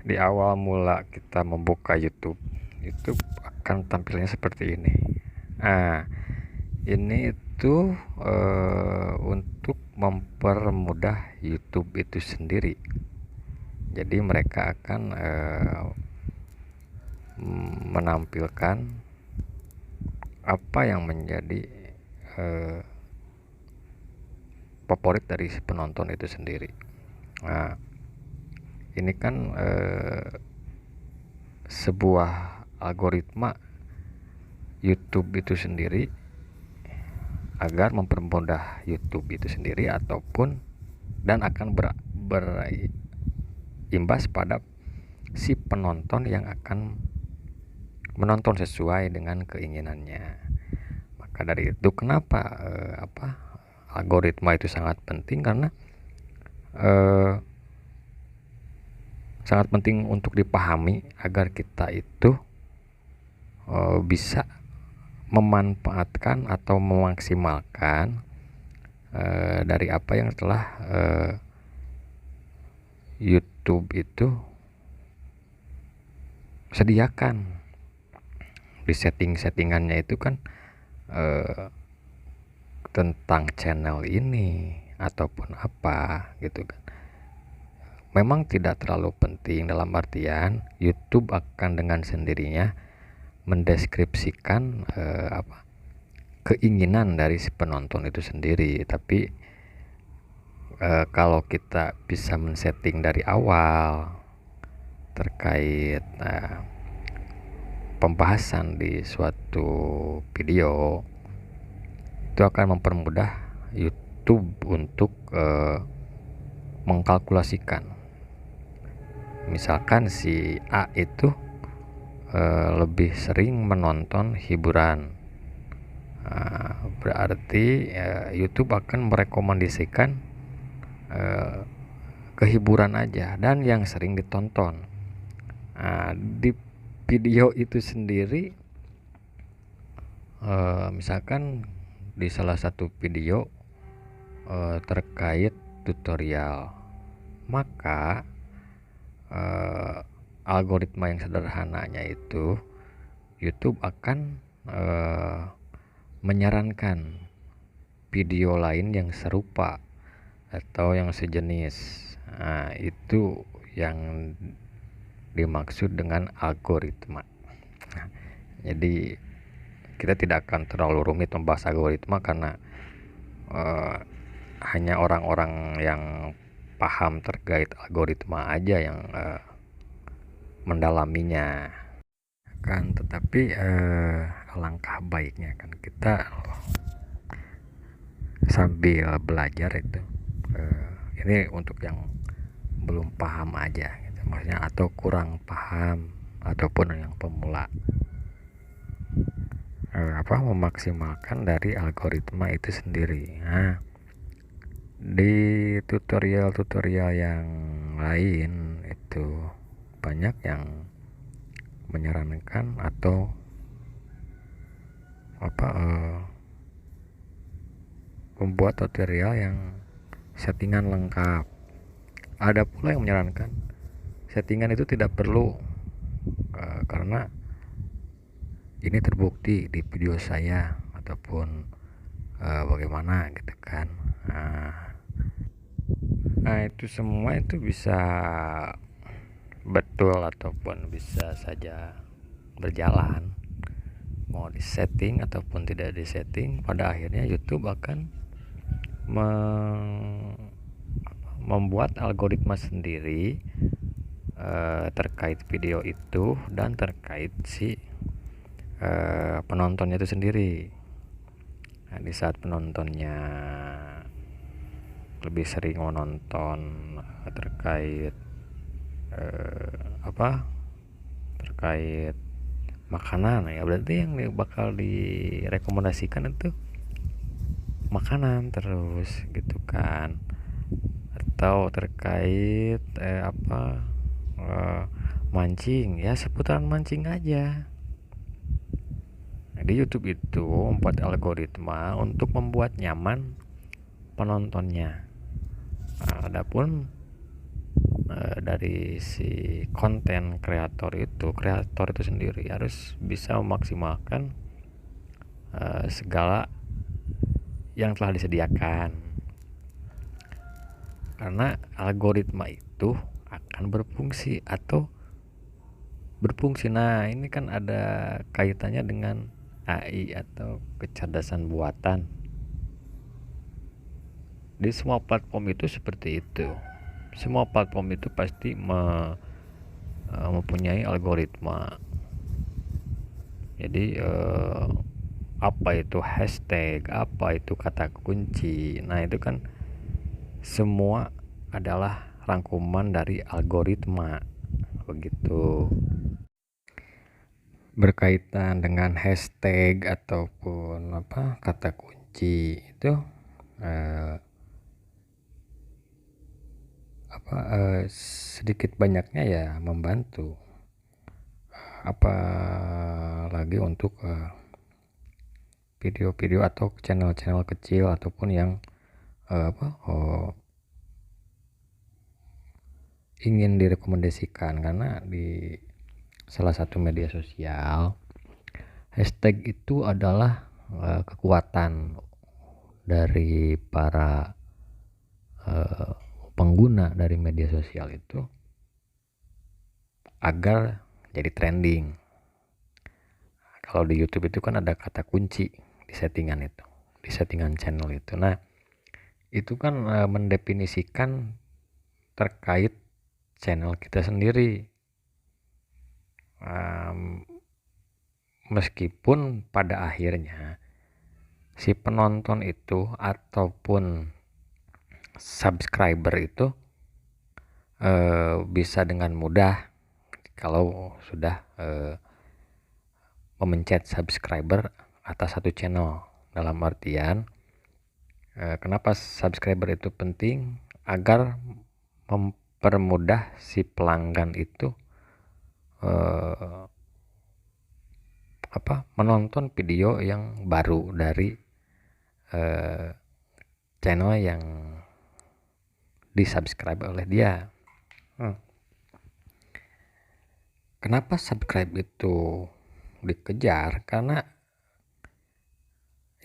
Di awal mula kita membuka YouTube akan tampilnya seperti ini. Nah, ini itu untuk mempermudah YouTube itu sendiri. Jadi mereka akan menampilkan apa yang menjadi favorit dari si penonton itu sendiri. Nah, ini kan sebuah algoritma YouTube itu sendiri agar mempermudah YouTube itu sendiri ataupun dan akan berimbas pada si penonton yang akan menonton sesuai dengan keinginannya. Maka dari itu kenapa algoritma itu sangat penting, karena sangat penting untuk dipahami agar kita itu bisa memanfaatkan atau memaksimalkan dari apa yang telah YouTube itu sediakan. Di settingannya itu kan tentang channel ini ataupun apa gitu kan. Memang tidak terlalu penting, dalam artian YouTube akan dengan sendirinya mendeskripsikan keinginan dari si penonton itu sendiri. Tapi kalau kita bisa men-setting dari awal terkait pembahasan di suatu video, itu akan mempermudah YouTube untuk mengkalkulasikan. Misalkan si A itu lebih sering menonton hiburan, berarti YouTube akan merekomendasikan kehiburan aja dan yang sering ditonton. Di video itu sendiri, misalkan di salah satu video terkait tutorial, maka algoritma yang sederhananya itu YouTube akan menyarankan video lain yang serupa atau yang sejenis. Itu yang dimaksud dengan algoritma. Jadi kita tidak akan terlalu rumit membahas algoritma karena hanya orang-orang yang paham terkait algoritma aja yang mendalaminya kan. Tetapi alangkah baiknya kan kita sambil belajar itu, ini untuk yang belum paham aja gitu, maksudnya, atau kurang paham ataupun yang pemula, memaksimalkan dari algoritma itu sendiri. Di tutorial yang lain itu banyak yang menyarankan atau membuat tutorial yang settingan lengkap. Ada pula yang menyarankan settingan itu tidak perlu, karena ini terbukti di video saya ataupun bagaimana gitu kan. Itu semua itu bisa betul ataupun bisa saja berjalan, mau disetting ataupun tidak disetting. Pada akhirnya YouTube akan membuat algoritma sendiri terkait video itu dan terkait si penontonnya itu sendiri. Di saat penontonnya lebih sering menonton terkait terkait makanan, ya berarti yang bakal direkomendasikan itu makanan terus gitu kan. Atau terkait mancing, ya seputaran mancing aja. Di YouTube itu membuat algoritma untuk membuat nyaman penontonnya. Adapun dari si konten kreator itu sendiri harus bisa memaksimalkan segala yang telah disediakan, karena algoritma itu akan berfungsi. Nah ini kan ada kaitannya dengan AI atau kecerdasan buatan. Di semua platform itu seperti itu. Semua platform itu pasti mempunyai algoritma. Jadi apa itu hashtag, apa itu kata kunci, nah itu kan semua adalah rangkuman dari algoritma, begitu. Berkaitan dengan hashtag ataupun kata kunci itu sedikit banyaknya ya membantu, apalagi untuk video-video atau channel-channel kecil ataupun yang ingin direkomendasikan. Karena di salah satu media sosial, hashtag itu adalah kekuatan dari para pengguna dari media sosial itu agar jadi trending. Kalau di YouTube itu kan ada kata kunci di settingan channel itu. Nah itu kan mendefinisikan terkait channel kita sendiri, meskipun pada akhirnya si penonton itu ataupun subscriber itu bisa dengan mudah kalau sudah memencet subscriber atas satu channel. Dalam artian kenapa subscriber itu penting? Agar mempermudah si pelanggan itu menonton video yang baru dari channel yang disubscribe oleh dia. Kenapa subscribe itu dikejar? Karena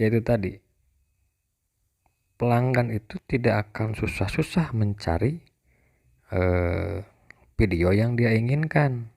yaitu tadi, pelanggan itu tidak akan susah-susah mencari video yang dia inginkan.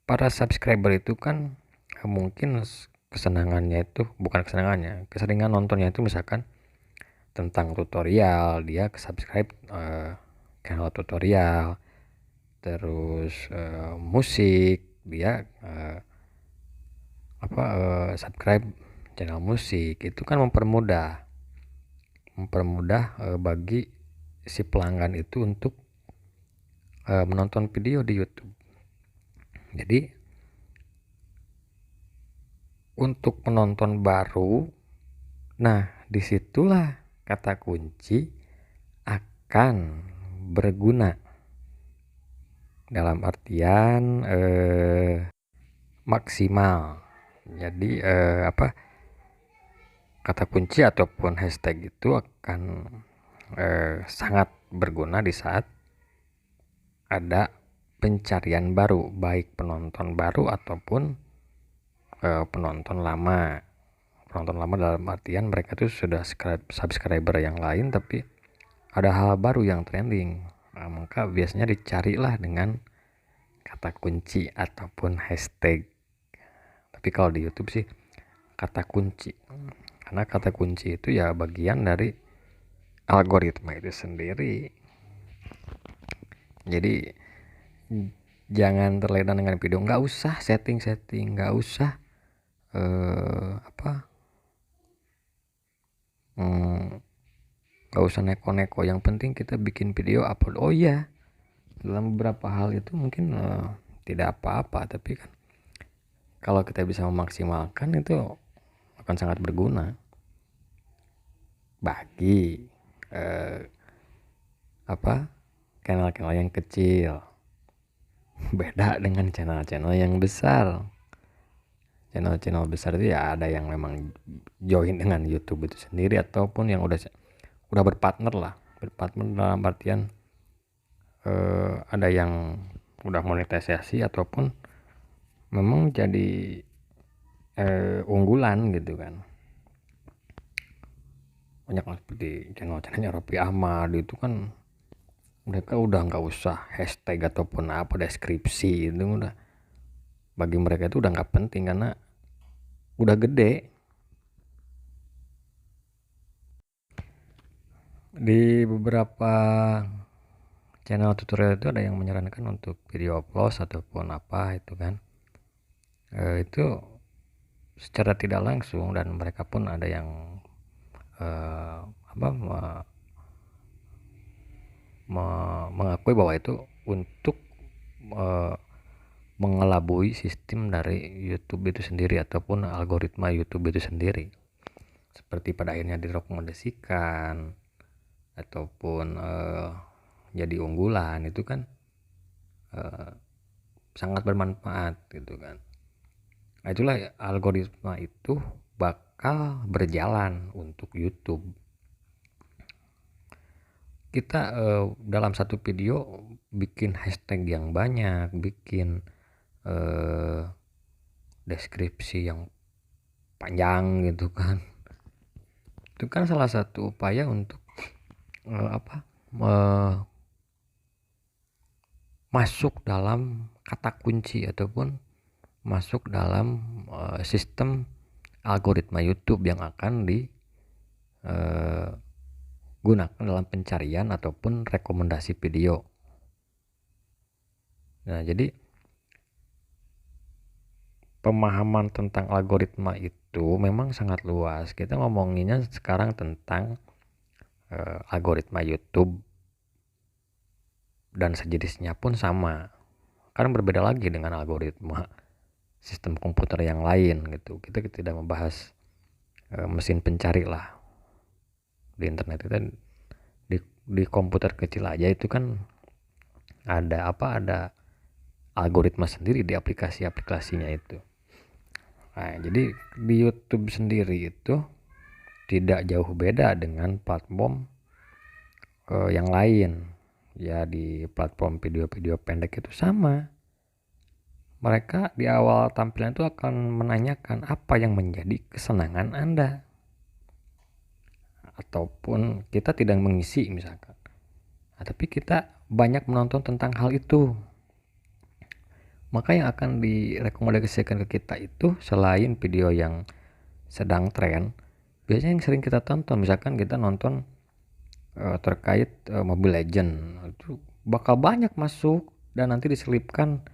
Para subscriber itu kan mungkin keseringan nontonnya itu misalkan tentang tutorial, dia subscribe channel tutorial. Terus musik, dia subscribe channel musik. Itu kan mempermudah bagi si pelanggan itu untuk menonton video di YouTube. Jadi untuk penonton baru, nah disitulah kata kunci akan berguna, dalam artian maksimal. Jadi kata kunci ataupun hashtag itu akan sangat berguna di saat ada pencarian baru, baik penonton baru ataupun penonton lama dalam artian mereka tuh sudah subscriber yang lain tapi ada hal baru yang trending. Nah, maka biasanya dicarilah dengan kata kunci ataupun hashtag. Tapi kalau di YouTube sih kata kunci, karena kata kunci itu ya bagian dari algoritma itu sendiri. Jadi jangan terlena dengan video, nggak usah setting, nggak usah nggak usah neko-neko, yang penting kita bikin video upload. Oh iya, dalam beberapa hal itu mungkin tidak apa-apa, tapi kan kalau kita bisa memaksimalkan itu akan sangat berguna bagi channel-channel yang kecil. Beda dengan channel-channel yang besar. Channel-channel besar itu ya ada yang memang join dengan YouTube itu sendiri ataupun yang udah udah berpartner dalam artian ada yang udah monetisasi ataupun memang jadi unggulan gitu kan. Banyak seperti channel-channelnya Raffi Ahmad itu kan mereka udah nggak usah hashtag ataupun apa deskripsi, itu udah bagi mereka itu udah nggak penting karena udah gede. Di beberapa channel tutorial itu ada yang menyarankan untuk video upload ataupun apa itu kan, itu secara tidak langsung, dan mereka pun ada yang mengakui bahwa itu untuk mengelabui sistem dari YouTube itu sendiri ataupun algoritma YouTube itu sendiri, seperti pada akhirnya direkomendasikan ataupun jadi unggulan. Itu kan sangat bermanfaat gitu kan. Nah, itulah algoritma itu bakal berjalan untuk YouTube. Kita dalam satu video bikin hashtag yang banyak, bikin deskripsi yang panjang gitu kan, itu kan salah satu upaya untuk masuk dalam kata kunci ataupun masuk dalam sistem algoritma YouTube yang akan digunakan dalam pencarian ataupun rekomendasi video. Nah, jadi pemahaman tentang algoritma itu memang sangat luas. Kita ngomonginnya sekarang tentang algoritma YouTube dan sejenisnya pun sama. Kan berbeda lagi dengan algoritma sistem komputer yang lain gitu. Kita tidak membahas mesin pencari lah di internet. Kita di komputer kecil aja itu kan ada algoritma sendiri di aplikasinya itu. Nah, jadi di YouTube sendiri itu tidak jauh beda dengan platform yang lain. Ya, di platform video-video pendek itu sama. Mereka di awal tampilan itu akan menanyakan apa yang menjadi kesenangan Anda. Ataupun kita tidak mengisi misalkan. Nah, tapi kita banyak menonton tentang hal itu. Maka yang akan direkomendasikan ke kita itu selain video yang sedang tren, biasanya yang sering kita tonton, misalkan kita nonton terkait Mobile Legend, itu bakal banyak masuk dan nanti diselipkan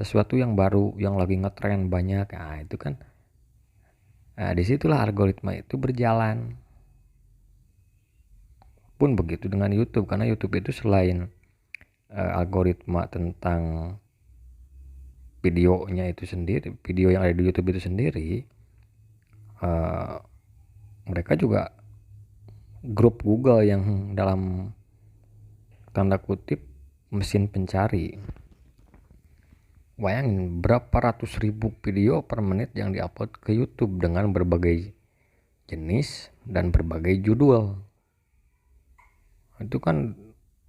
sesuatu yang baru yang lagi ngetren banyak. Nah, itu kan disitulah algoritma itu berjalan. Pun begitu dengan YouTube, karena YouTube itu selain algoritma tentang videonya itu sendiri, video yang ada di YouTube itu sendiri, mereka juga grup Google yang dalam tanda kutip mesin pencari. Bayangin berapa ratus ribu video per menit yang diupload ke YouTube dengan berbagai jenis dan berbagai judul. Itu kan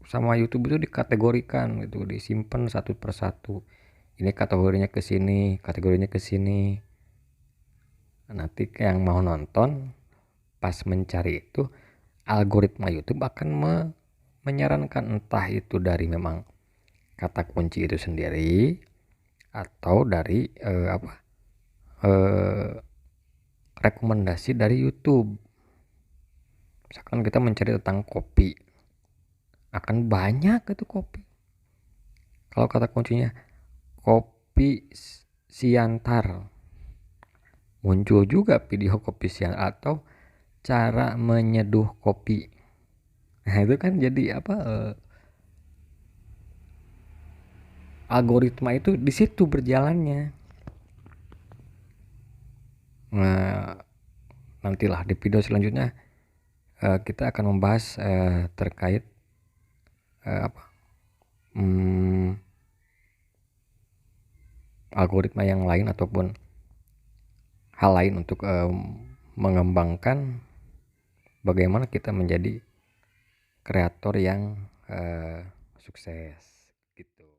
sama YouTube itu dikategorikan gitu, disimpan satu persatu. Ini kategorinya ke sini, kategorinya ke sini. Nanti yang mau nonton pas mencari itu, algoritma YouTube akan menyarankan entah itu dari memang kata kunci itu sendiri atau dari rekomendasi dari YouTube. Misalkan kita mencari tentang kopi, akan banyak itu kopi. Kalau kata kuncinya kopi Siantar, muncul juga video kopi Siantar atau cara menyeduh kopi. Nah, itu kan jadi algoritma itu di situ berjalannya. Nah, nantilah di video selanjutnya kita akan membahas terkait algoritma yang lain ataupun hal lain untuk mengembangkan bagaimana kita menjadi kreator yang sukses gitu.